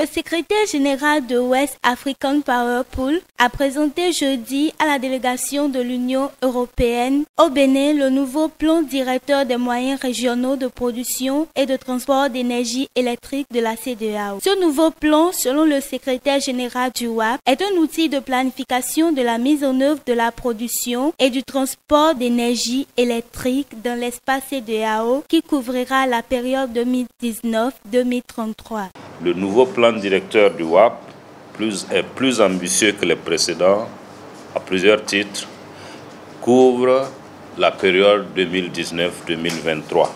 Le secrétaire général de West African Power Pool a présenté jeudi à la délégation de l'Union européenne au Bénin le nouveau plan directeur des moyens régionaux de production et de transport d'énergie électrique de la CEDEAO. Ce nouveau plan, selon le secrétaire général du WAP, est un outil de planification de la mise en œuvre de la production et du transport d'énergie électrique dans l'espace CEDEAO qui couvrira la période 2019-2033. Le nouveau plan directeur du WAP est plus ambitieux que les précédents à plusieurs titres, couvre la période 2019-2023.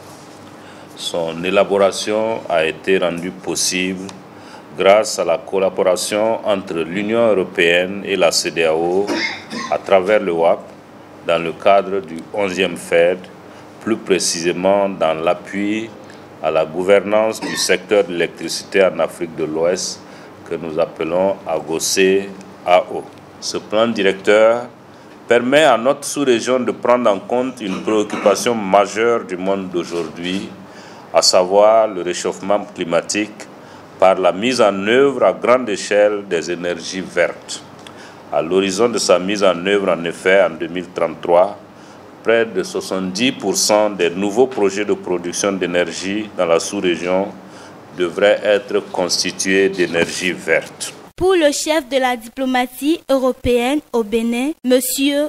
Son élaboration a été rendue possible grâce à la collaboration entre l'Union européenne et la CEDEAO à travers le WAP dans le cadre du 11e FED, plus précisément dans l'appui à la gouvernance du secteur de l'électricité en Afrique de l'Ouest que nous appelons AGOCE-AO. Ce plan directeur permet à notre sous-région de prendre en compte une préoccupation majeure du monde d'aujourd'hui, à savoir le réchauffement climatique par la mise en œuvre à grande échelle des énergies vertes. À l'horizon de sa mise en œuvre, en effet, en 2033, près de 70% des nouveaux projets de production d'énergie dans la sous-région devraient être constitués d'énergie verte. Pour le chef de la diplomatie européenne au Bénin, M.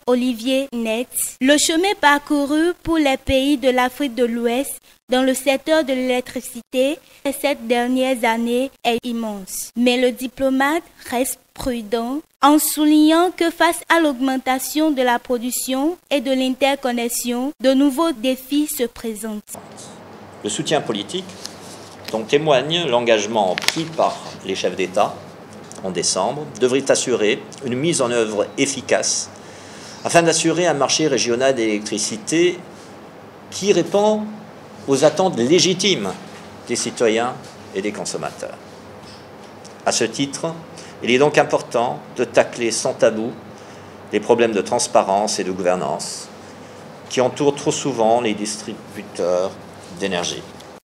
Olivier Netz, le chemin parcouru pour les pays de l'Afrique de l'Ouest dans le secteur de l'électricité ces dernières années est immense. Mais le diplomate reste prudent en soulignant que face à l'augmentation de la production et de l'interconnexion, de nouveaux défis se présentent. Le soutien politique dont témoigne l'engagement pris par les chefs d'État en décembre devrait assurer une mise en œuvre efficace afin d'assurer un marché régional d'électricité qui répond aux attentes légitimes des citoyens et des consommateurs. À ce titre, il est donc important de tacler sans tabou les problèmes de transparence et de gouvernance qui entourent trop souvent les distributeurs d'énergie.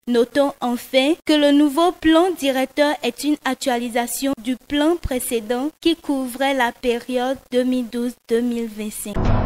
Notons enfin que le nouveau plan directeur est une actualisation du plan précédent qui couvrait la période 2012-2025.